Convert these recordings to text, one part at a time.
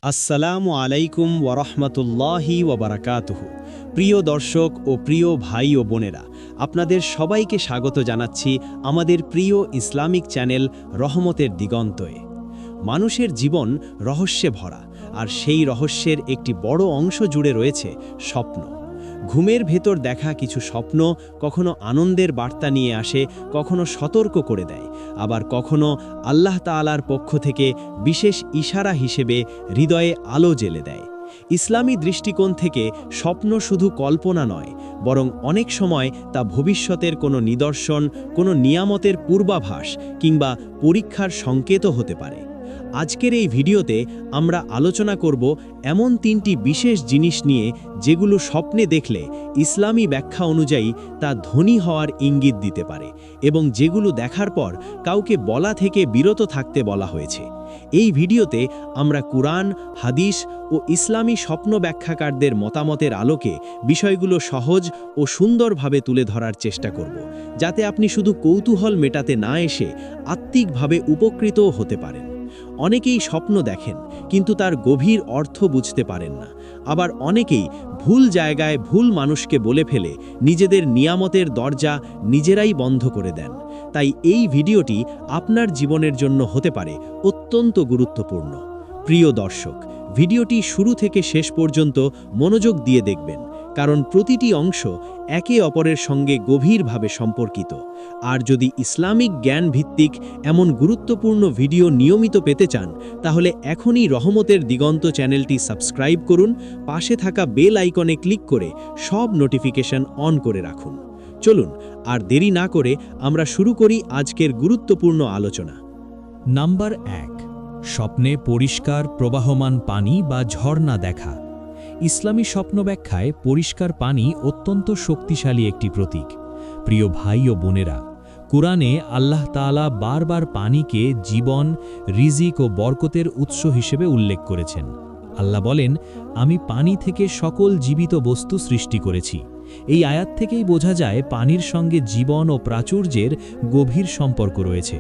আসসালামু আলাইকুম ওয়ারহমতুল্লাহি ওয়াবারাকাতুহু। প্রিয় দর্শক ও প্রিয় ভাই ও বোনেরা, আপনাদের সবাইকে স্বাগত জানাচ্ছি আমাদের প্রিয় ইসলামিক চ্যানেল রহমতের দিগন্তয়ে। মানুষের জীবন রহস্যে ভরা, আর সেই রহস্যের একটি বড় অংশ জুড়ে রয়েছে স্বপ্ন। ঘুমের ভেতর দেখা কিছু স্বপ্ন কখনো আনন্দের বার্তা নিয়ে আসে, কখনো সতর্ক করে দেয়, আবার কখনো আল্লাহ তাআলার পক্ষ থেকে বিশেষ ইশারা হিসেবে হৃদয়ে আলো জ্বেলে দেয়। ইসলামী দৃষ্টিকোণ থেকে স্বপ্ন শুধু কল্পনা নয়, বরং অনেক সময় তা ভবিষ্যতের কোনো নিদর্শন, কোনো নিয়ামতের পূর্বাভাস কিংবা পরীক্ষার সংকেতও হতে পারে। আজকের এই ভিডিওতে আমরা আলোচনা করব এমন তিনটি বিশেষ জিনিস নিয়ে যেগুলো স্বপ্নে দেখলে ইসলামী ব্যাখ্যা অনুযায়ী তা ধনী হওয়ার ইঙ্গিত দিতে পারে, এবং যেগুলো দেখার পর কাউকে বলা থেকে বিরত থাকতে বলা হয়েছে। এই ভিডিওতে আমরা কুরআন, হাদিস ও ইসলামী স্বপ্ন ব্যাখ্যাকারদের মতামতের আলোকে বিষয়গুলো সহজ ও সুন্দরভাবে তুলে ধরার চেষ্টা করব, যাতে আপনি শুধু কৌতূহল মেটাতে না এসে আত্মিকভাবে উপকৃতও হতে পারেন। অনেকেই স্বপ্ন দেখেন কিন্তু তার গভীর অর্থ বুঝতে পারেন না, আবার অনেকেই ভুল জায়গায় ভুল মানুষকে বলে ফেলে নিজেদের নিয়ামতের দরজা নিজেরাই বন্ধ করে দেন। তাই এই ভিডিওটি আপনার জীবনের জন্য হতে পারে অত্যন্ত গুরুত্বপূর্ণ। প্রিয় দর্শক, ভিডিওটি শুরু থেকে শেষ পর্যন্ত মনোযোগ দিয়ে দেখবেন, কারণ প্রতিটি অংশ একে অপরের সঙ্গে গভীরভাবে সম্পর্কিত। আর যদি ইসলামিক জ্ঞান ভিত্তিক এমন গুরুত্বপূর্ণ ভিডিও নিয়মিত পেতে চান, তাহলে এখনই রহমতের দিগন্ত চ্যানেলটি সাবস্ক্রাইব করুন, পাশে থাকা বেল আইকনে ক্লিক করে সব নোটিফিকেশন অন করে রাখুন। চলুন আর দেরি না করে আমরা শুরু করি আজকের গুরুত্বপূর্ণ আলোচনা। নাম্বার 1, স্বপ্নে পরিষ্কার প্রবাহমান পানি বা ঝর্ণা দেখা। ইসলামী স্বপ্ন ব্যাখ্যায় পরিষ্কার পানি অত্যন্ত শক্তিশালী একটি প্রতীক। প্রিয় ভাই ও বোনেরা, কুরআনে আল্লাহ তাআলা বারবার পানিকে জীবন, রিজিক ও বরকতের উৎস হিসেবে উল্লেখ করেছেন। আল্লাহ বলেন, আমি পানি থেকে সকল জীবিত বস্তু সৃষ্টি করেছি। এই আয়াত থেকেই বোঝা যায় পানির সঙ্গে জীবন ও প্রাচুর্যের গভীর সম্পর্ক রয়েছে।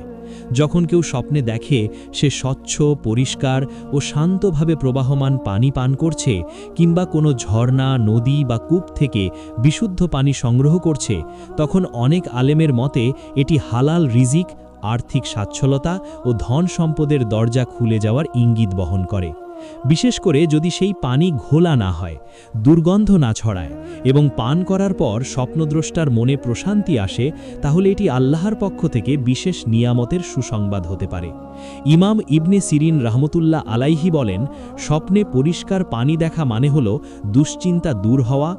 যখন কেউ স্বপ্নে দেখে সে স্বচ্ছ, পরিষ্কার ও শান্তভাবে প্রবাহমান পানি পান করছে, কিংবা কোনো ঝর্ণা, নদী বা কূপ থেকে বিশুদ্ধ পানি সংগ্রহ করছে, তখন অনেক আলেমের মতে এটি হালাল রিজিক, আর্থিক সচ্ছলতা ও ধন সম্পদের দরজা খুলে যাওয়ার ইঙ্গিত বহন করে। বিশেষ করে যদি সেই পানি ঘোলা না হয়, দুর্গন্ধ না ছড়ায় এবং পান করার পর স্বপ্নদ্রষ্টার মনে প্রশান্তি আসে, তাহলে এটি আল্লাহর পক্ষ থেকে বিশেষ নিয়ামতের সুসংবাদ হতে পারে। ইমাম ইবনে সিরিন রাহমতুল্লাহ আলাইহি বলেন, স্বপ্নে পরিষ্কার পানি দেখা মানে হল দুশ্চিন্তা দূর হওয়া,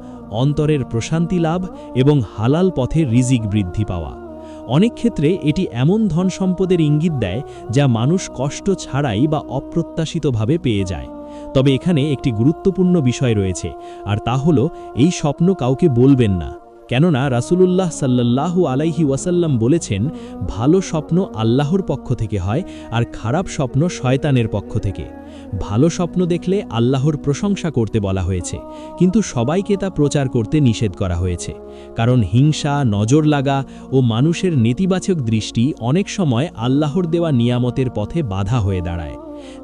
অন্তরের প্রশান্তি লাভ এবং হালাল পথে রিজিক বৃদ্ধি পাওয়া। অনেক ক্ষেত্রে এটি এমন ধন সম্পদের ইঙ্গিত দেয় যা মানুষ কষ্ট ছাড়াই বা অপ্রত্যাশিতভাবে পেয়ে যায়। তবে এখানে একটি গুরুত্বপূর্ণ বিষয় রয়েছে, আর তা হলো এই স্বপ্ন কাউকে বলবেন না। কেননা রাসূলুল্লাহ সাল্লাল্লাহু আলাইহি ওয়াসাল্লাম বলেছেন, ভালো স্বপ্ন আল্লাহর পক্ষ থেকে হয় আর খারাপ স্বপ্ন শয়তানের পক্ষ থেকে। ভালো স্বপ্ন দেখলে আল্লাহর প্রশংসা করতে বলা হয়েছে, কিন্তু সবাইকে তা প্রচার করতে নিষেধ করা হয়েছে। কারণ হিংসা, নজর লাগা ও মানুষের নেতিবাচক দৃষ্টি অনেক সময় আল্লাহর দেওয়া নিয়ামতের পথে বাধা হয়ে দাঁড়ায়।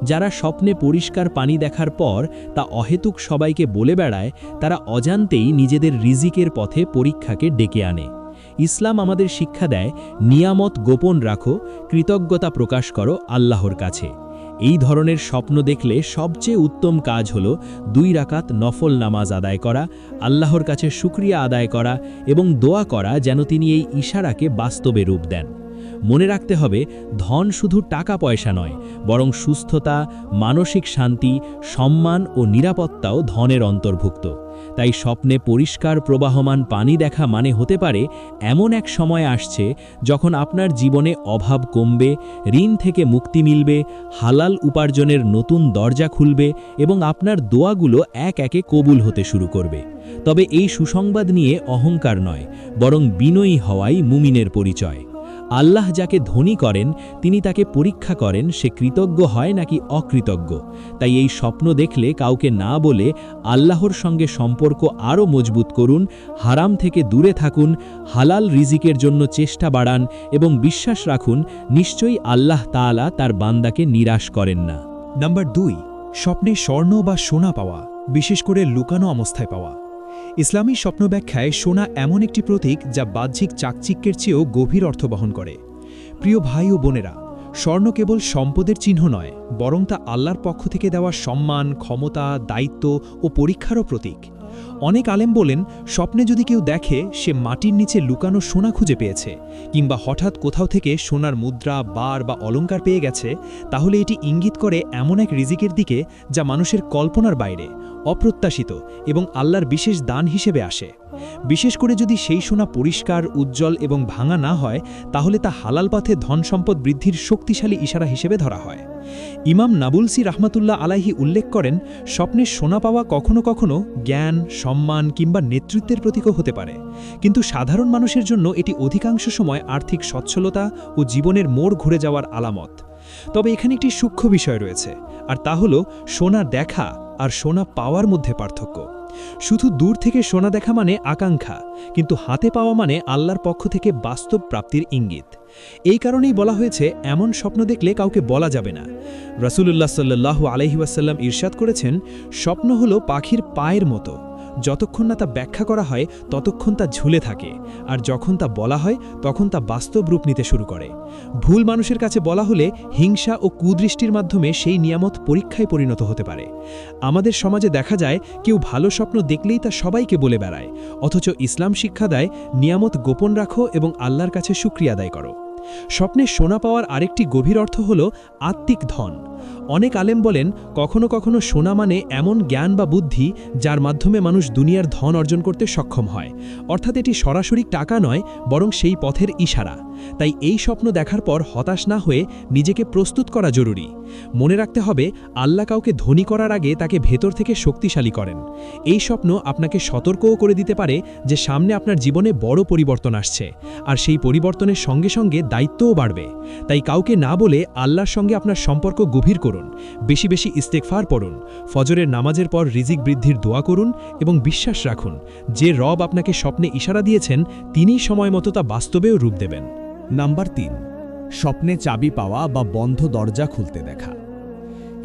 যারা স্বপ্নে পরিষ্কার পানি দেখার পর তা অহেতুক সবাইকে বলে বেড়ায়, তারা অজান্তেই নিজেদের রিজিকের পথে পরীক্ষাকে ডেকে আনে। ইসলাম আমাদের শিক্ষা দেয়, নিয়ামত গোপন রাখো, কৃতজ্ঞতা প্রকাশ করো আল্লাহর কাছে। এই ধরনের স্বপ্ন দেখলে সবচেয়ে উত্তম কাজ হল 2 রাকাত নফল নামাজ আদায় করা, আল্লাহর কাছে শুকরিয়া আদায় করা এবং দোয়া করা যেন তিনি এই ইশারাকে বাস্তবে রূপ দেন। মনে রাখতে হবে, ধন শুধু টাকা পয়সা নয়, বরং সুস্থতা, মানসিক শান্তি, সম্মান ও নিরাপত্তাও ধনের অন্তর্ভুক্ত। তাই স্বপ্নে পরিষ্কার প্রবাহমান পানি দেখা মানে হতে পারে এমন এক সময় আসছে যখন আপনার জীবনে অভাব কমবে, ঋণ থেকে মুক্তি মিলবে, হালাল উপার্জনের নতুন দরজা খুলবে এবং আপনার দোয়াগুলো এক একে কবুল হতে শুরু করবে। তবে এই সুসংবাদ নিয়ে অহংকার নয়, বরং বিনয়ী হওয়াই মুমিনের পরিচয়। আল্লাহ যাকে ধনী করেন, তিনি তাকে পরীক্ষা করেন সে কৃতজ্ঞ হয় নাকি অকৃতজ্ঞ। তাই এই স্বপ্ন দেখলে কাউকে না বলে আল্লাহর সঙ্গে সম্পর্ক আরও মজবুত করুন, হারাম থেকে দূরে থাকুন, হালাল রিজিকের জন্য চেষ্টা বাড়ান এবং বিশ্বাস রাখুন, নিশ্চয়ই আল্লাহ তাআলা তার বান্দাকে নিরাশ করেন না। নাম্বার 2, স্বপ্নে স্বর্ণ বা সোনা পাওয়া, বিশেষ করে লুকানো অবস্থায় পাওয়া। ইসলামী স্বপ্ন ব্যাখ্যায় সোনা এমন একটি প্রতীক যা বাহ্যিক চাকচিক্যের চেয়েও গভীর অর্থ বহন করে। প্রিয় ভাই ও বোনেরা, স্বর্ণ কেবল সম্পদের চিহ্ন নয়, বরং তা আল্লাহর পক্ষ থেকে দেওয়া সম্মান, ক্ষমতা, দায়িত্ব ও পরীক্ষারও প্রতীক। অনেক আলেম বলেন, স্বপ্নে যদি কেউ দেখে সে মাটির নিচে লুকানো সোনা খুঁজে পেয়েছে, কিংবা হঠাৎ কোথাও থেকে সোনার মুদ্রা, বার বা অলংকার পেয়ে গেছে, তাহলে এটি ইঙ্গিত করে এমন এক রিজিকের দিকে যা মানুষের কল্পনার বাইরে, অপ্রত্যাশিত এবং আল্লাহর বিশেষ দান হিসেবে আসে। বিশেষ করে যদি সেই সোনা পরিষ্কার, উজ্জ্বল এবং ভাঙা না হয়, তাহলে তা হালাল পথে ধন সম্পদ বৃদ্ধির শক্তিশালী ইশারা হিসেবে ধরা হয়। ইমাম নাবুলসি রাহমাতুল্লাহ আলাইহি উল্লেখ করেন, স্বপ্নে সোনা পাওয়া কখনো কখনো জ্ঞান, সম্মান কিংবা নেতৃত্বের প্রতীকও হতে পারে, কিন্তু সাধারণ মানুষের জন্য এটি অধিকাংশ সময় আর্থিক সচ্ছলতা ও জীবনের মোড় ঘুরে যাওয়ার আলামত। তবে এখানে একটি সূক্ষ্ম বিষয় রয়েছে, আর তা হল সোনা দেখা আর সোনা পাওয়ার মধ্যে পার্থক্য। শুধু দূর থেকে সোনা দেখা মানে আকাঙ্ক্ষা, কিন্তু হাতে পাওয়া মানে আল্লাহর পক্ষ থেকে বাস্তব প্রাপ্তির ইঙ্গিত। এই কারণেই বলা হয়েছে, এমন স্বপ্ন দেখলে কাউকে বলা যাবে না। রাসূলুল্লাহ সাল্লাল্লাহু আলাইহি ওয়াসাল্লাম ইরশাদ করেছেন, স্বপ্ন হলো পাখির পায়ের মতো, যতক্ষণ না তা ব্যাখ্যা করা হয় ততক্ষণ তা ঝুলে থাকে, আর যখন তা বলা হয় তখন তা বাস্তব রূপ নিতে শুরু করে। ভুল মানুষের কাছে বলা হলে হিংসা ও কুদৃষ্টির মাধ্যমে সেই নিয়ামত পরীক্ষায় পরিণত হতে পারে। আমাদের সমাজে দেখা যায়, কেউ ভালো স্বপ্ন দেখলেই তা সবাইকে বলে বেড়ায়, অথচ ইসলাম শিক্ষা দেয় নিয়ামত গোপন রাখো এবং আল্লাহর কাছে শুকরিয়া আদায় করো। স্বপ্নে সোনা পাওয়ার আরেকটি গভীর অর্থ হল আত্মিক ধন। অনেক আলেম বলেন, কখনো কখনো সোনা মানে এমন জ্ঞান বা বুদ্ধি যার মাধ্যমে মানুষ দুনিয়ার ধন অর্জন করতে সক্ষম হয়, অর্থাৎ এটি সরাসরি টাকা নয়, বরং সেই পথের ইশারা। তাই এই স্বপ্ন দেখার পর হতাশ না হয়ে নিজেকে প্রস্তুত করা জরুরি। মনে রাখতে হবে, আল্লাহ কাউকে ধনী করার আগে তাকে ভেতর থেকে শক্তিশালী করেন। এই স্বপ্ন আপনাকে সতর্কও করে দিতে পারে যে সামনে আপনার জীবনে বড় পরিবর্তন আসছে, আর সেই পরিবর্তনের সঙ্গে সঙ্গে দায়িত্বও বাড়বে। তাই কাউকে না বলে আল্লাহর সঙ্গে আপনার সম্পর্ক গভীর করুন, বেশি বেশি ইস্তেগফার পড়ুন, ফজরের নামাজের পর রিজিক বৃদ্ধির দোয়া করুন এবং বিশ্বাস রাখুন যে রব আপনাকে স্বপ্নে ইশারা দিয়েছেন তিনিই সময় মতো তা বাস্তবেও রূপ দেবেন। নাম্বার ৩, স্বপ্নে চাবি পাওয়া বা বন্ধ দরজা খুলতে দেখা।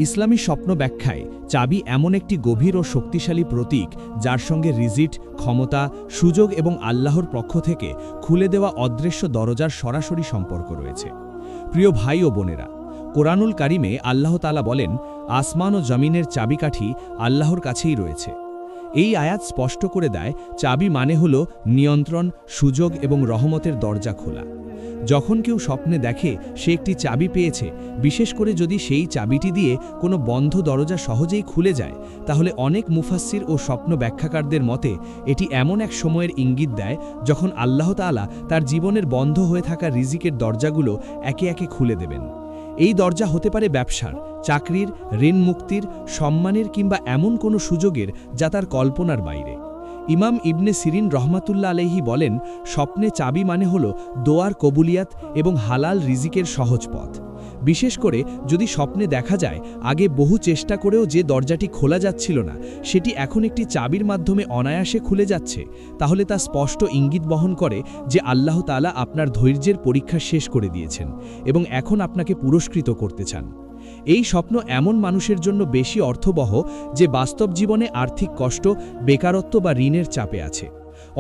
ইসলামী স্বপ্ন ব্যাখ্যায় চাবি এমন একটি গভীর ও শক্তিশালী প্রতীক যার সঙ্গে রিজিক, ক্ষমতা, সুযোগ এবং আল্লাহর পক্ষ থেকে খুলে দেওয়া অদৃশ্য দরজার সরাসরি সম্পর্ক রয়েছে। প্রিয় ভাই ও বোনেরা, কোরআনুল কারিমে আল্লাহ তাআলা বলেন, আসমান ও জমিনের চাবিকাঠি আল্লাহর কাছেই রয়েছে। এই আয়াত স্পষ্ট করে দেয়, চাবি মানে হল নিয়ন্ত্রণ, সুযোগ এবং রহমতের দরজা খোলা। যখন কেউ স্বপ্নে দেখে সে একটি চাবি পেয়েছে, বিশেষ করে যদি সেই চাবিটি দিয়ে কোনো বন্ধ দরজা সহজেই খুলে যায়, তাহলে অনেক মুফাসসির ও স্বপ্ন ব্যাখ্যাকারদের মতে এটি এমন এক সময়ের ইঙ্গিত দেয় যখন আল্লাহ তাআলা তার জীবনের বন্ধ হয়ে থাকা রিজিকের দরজাগুলো একে একে খুলে দেবেন। এই দরজা হতে পারে ব্যবসার, চাকরির, ঋণ মুক্তির, সম্মানের কিংবা এমন কোনো সুযোগের যা তার কল্পনার বাইরে। ইমাম ইবনে সিরিন রহমাতুল্লাহ আলাইহি বলেন, স্বপ্নে চাবি মানে হল দোয়ার কবুলিয়াত এবং হালাল রিজিকের সহজ পথ। বিশেষ করে যদি স্বপ্নে দেখা যায় আগে বহু চেষ্টা করেও যে দরজাটি খোলা যাচ্ছিল না সেটি এখন একটি চাবির মাধ্যমে অনায়াসে খুলে যাচ্ছে, তাহলে তা স্পষ্ট ইঙ্গিত বহন করে যে আল্লাহ তাআলা আপনার ধৈর্যের পরীক্ষা শেষ করে দিয়েছেন এবং এখন আপনাকে পুরস্কৃত করতে চান। এই স্বপ্ন এমন মানুষের জন্য বেশি অর্থবহ যে বাস্তব জীবনে আর্থিক কষ্ট, বেকারত্ব বা ঋণের চাপে আছে।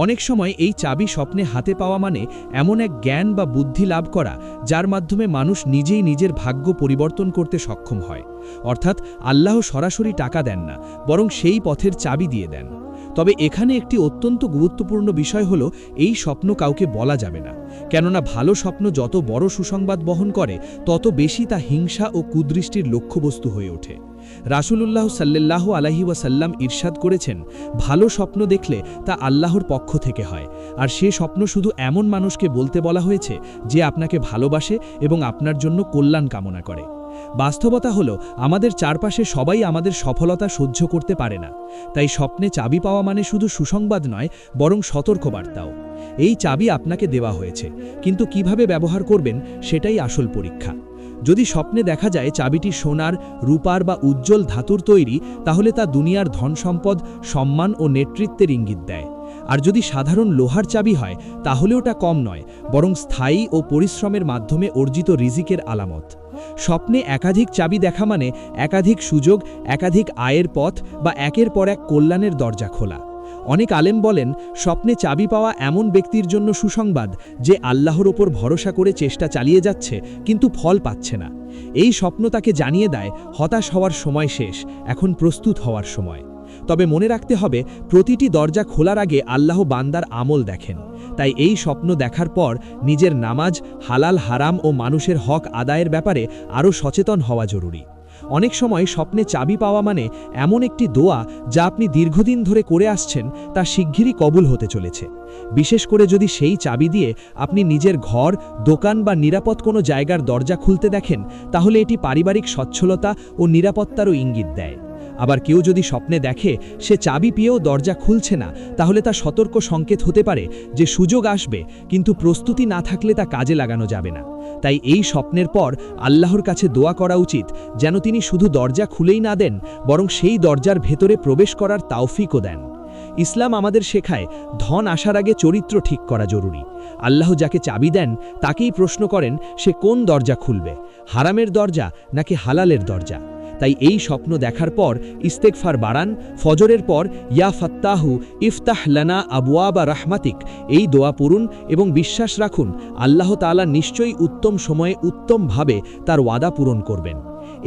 অনেক সময় এই চাবি স্বপ্নে হাতে পাওয়া মানে এমন এক জ্ঞান বা বুদ্ধি লাভ করা যার মাধ্যমে মানুষ নিজেই নিজের ভাগ্য পরিবর্তন করতে সক্ষম হয়। অর্থাৎ আল্লাহ সরাসরি টাকা দেন না, বরং সেই পথের চাবি দিয়ে দেন। তবে এখানে একটি অত্যন্ত গুরুত্বপূর্ণ বিষয় হলো, এই স্বপ্ন কাউকে বলা যাবে না, কেননা ভালো স্বপ্ন যত বড় সুসংবাদ বহন করে তত বেশি তা হিংসা ও কুদৃষ্টির লক্ষ্যবস্তু হয়ে ওঠে। রাসূলুল্লাহ সাল্লাল্লাহু আলাইহি ওয়াসাল্লাম ইরশাদ করেছেন, ভালো স্বপ্ন দেখলে তা আল্লাহর পক্ষ থেকে হয়, আর সে স্বপ্ন শুধু এমন মানুষকে বলতে বলা হয়েছে যে আপনাকে ভালোবাসে এবং আপনার জন্য কল্যাণ কামনা করে। বাস্তবতা হলো, আমাদের চারপাশে সবাই আমাদের সফলতা সহ্য করতে পারে না, তাই স্বপ্নে চাবি পাওয়া মানে শুধু সুসংবাদ নয়, বরং সতর্কবার্তাও। এই চাবি আপনাকে দেওয়া হয়েছে, কিন্তু কিভাবে ব্যবহার করবেন সেটাই আসল পরীক্ষা। যদি স্বপ্নে দেখা যায় চাবিটি সোনার, রূপার বা উজ্জ্বল ধাতুর তৈরি, তাহলে তা দুনিয়ার ধন সম্পদ, সম্মান ও নেতৃত্বের ইঙ্গিত দেয়। আর যদি সাধারণ লোহার চাবি হয় তাহলে ওটা কম নয়, বরং স্থায়ী ও পরিশ্রমের মাধ্যমে অর্জিত রিজিকের আলামত। স্বপ্নে একাধিক চাবি দেখা মানে একাধিক সুযোগ, একাধিক আয়ের পথ বা একের পর এক কল্যাণের দরজা খোলা। অনেক আলেম বলেন, স্বপ্নে চাবি পাওয়া এমন ব্যক্তির জন্য সুসংবাদ যে আল্লাহর ওপর ভরসা করে চেষ্টা চালিয়ে যাচ্ছে কিন্তু ফল পাচ্ছে না। এই স্বপ্ন তাকে জানিয়ে দেয় হতাশ হওয়ার সময় শেষ, এখন প্রস্তুত হওয়ার সময়। তবে মনে রাখতে হবে, প্রতিটি দরজা খোলার আগে আল্লাহ বান্দার আমল দেখেন। তাই এই স্বপ্ন দেখার পর নিজের নামাজ, হালাল হারাম ও মানুষের হক আদায়ের ব্যাপারে আরও সচেতন হওয়া জরুরি। অনেক সময় স্বপ্নে চাবি পাওয়া মানে এমন একটি দোয়া যা আপনি দীর্ঘদিন ধরে করে আসছেন, তা শিগগিরই কবুল হতে চলেছে। বিশেষ করে যদি সেই চাবি দিয়ে আপনি নিজের ঘর, দোকান বা নিরাপদ কোনো জায়গার দরজা খুলতে দেখেন, তাহলে এটি পারিবারিক সচ্ছলতা ও নিরাপত্তারও ইঙ্গিত দেয়। আবার কেউ যদি স্বপ্নে দেখে সে চাবি পেয়েও দরজা খুলছে না, তাহলে তা সতর্ক সংকেত হতে পারে যে সুযোগ আসবে, কিন্তু প্রস্তুতি না থাকলে তা কাজে লাগানো যাবে না। তাই এই স্বপ্নের পর আল্লাহর কাছে দোয়া করা উচিত যেন তিনি শুধু দরজা খুলেই না দেন, বরং সেই দরজার ভেতরে প্রবেশ করার তাওফিকও দেন। ইসলাম আমাদের শেখায়, ধন আসার আগে চরিত্র ঠিক করা জরুরি। আল্লাহ যাকে চাবি দেন তাকেই প্রশ্ন করেন সে কোন দরজা খুলবে, হারামের দরজা নাকি হালালের দরজা। তাই এই স্বপ্ন দেখার পর ইস্তেগফার বাড়ান, ফজরের পর ইয়া ফাত্তাহু ইফতাহ লানা আবওয়াবা রাহমাতিক এই দোয়া পড়ুন এবং বিশ্বাস রাখুন আল্লাহ তাআলা নিশ্চয়ই উত্তম সময়ে উত্তমভাবে তার ওয়াদা পূরণ করবেন।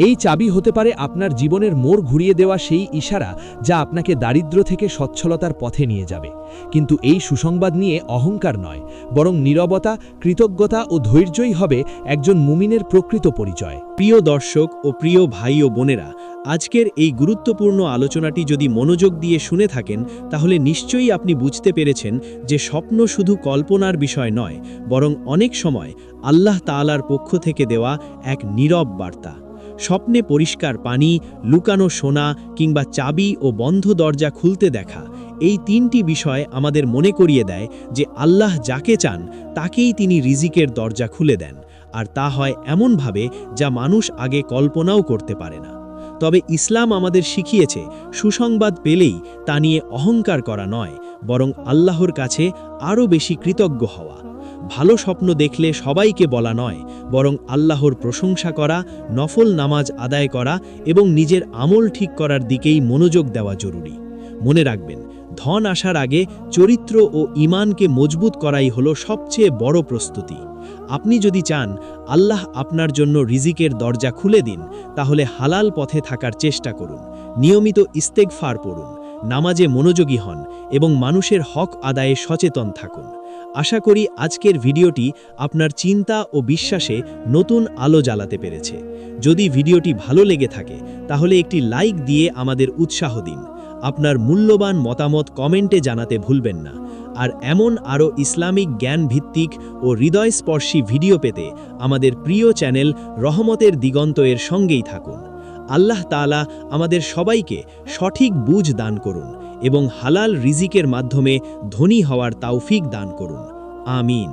এই চাবি হতে পারে আপনার জীবনের মোড় ঘুরিয়ে দেওয়া সেই ইশারা যা আপনাকে দারিদ্র্য থেকে সচ্ছলতার পথে নিয়ে যাবে। কিন্তু এই সুসংবাদ নিয়ে অহংকার নয়, বরং নীরবতা, কৃতজ্ঞতা ও ধৈর্যই হবে একজন মুমিনের প্রকৃত পরিচয়। প্রিয় দর্শক ও প্রিয় ভাই ও বোনেরা, আজকের এই গুরুত্বপূর্ণ আলোচনাটি যদি মনোযোগ দিয়ে শুনে থাকেন, তাহলে নিশ্চয়ই আপনি বুঝতে পেরেছেন যে স্বপ্ন শুধু কল্পনার বিষয় নয়, বরং অনেক সময় আল্লাহ তাআলার পক্ষ থেকে দেওয়া এক নীরব বার্তা। স্বপ্নে পরিষ্কার পানি, লুকানো সোনা কিংবা চাবি ও বন্ধ দরজা খুলতে দেখা, এই তিনটি বিষয় আমাদের মনে করিয়ে দেয় যে আল্লাহ যাকে চান তাকেই তিনি রিজিকের দরজা খুলে দেন, আর তা হয় এমনভাবে যা মানুষ আগে কল্পনাও করতে পারে না। তবে ইসলাম আমাদের শিখিয়েছে সুসংবাদ পেলেই তা নিয়ে অহংকার করা নয়, বরং আল্লাহর কাছে আরও বেশি কৃতজ্ঞ হওয়া। ভালো স্বপ্ন দেখলে সবাইকে বলা নয়, বরং আল্লাহর প্রশংসা করা, নফল নামাজ আদায় করা এবং নিজের আমল ঠিক করার দিকেই মনোযোগ দেওয়া জরুরি। মনে রাখবেন, ধন আসার আগে চরিত্র ও ঈমানকে মজবুত করাই হলো সবচেয়ে বড় প্রস্তুতি। আপনি যদি চান আল্লাহ আপনার জন্য রিজিকের দরজা খুলে দিন, তাহলে হালাল পথে থাকার চেষ্টা করুন, নিয়মিত ইস্তেগফার পড়ুন, নামাজে মনোযোগী হন এবং মানুষের হক আদায়ে সচেতন থাকুন। আশা করি আজকের ভিডিওটি আপনার চিন্তা ও বিশ্বাসে নতুন আলো জ্বালাতে পেরেছে। যদি ভিডিওটি ভালো লেগে থাকে তাহলে একটি লাইক দিয়ে আমাদের উৎসাহ দিন। আপনার মূল্যবান মতামত কমেন্টে জানাতে ভুলবেন না। আর এমন আরও ইসলামিক জ্ঞান ভিত্তিক ও হৃদয়স্পর্শী ভিডিও পেতে আমাদের প্রিয় চ্যানেল রহমতের দিগন্ত এর সঙ্গেই থাকুন। আল্লাহ তাআলা আমাদের সবাইকে সঠিক বুঝ দান করুন এবং হালাল রিজিকের মাধ্যমে ধনী হওয়ার তাওফিক দান করুন। আমিন।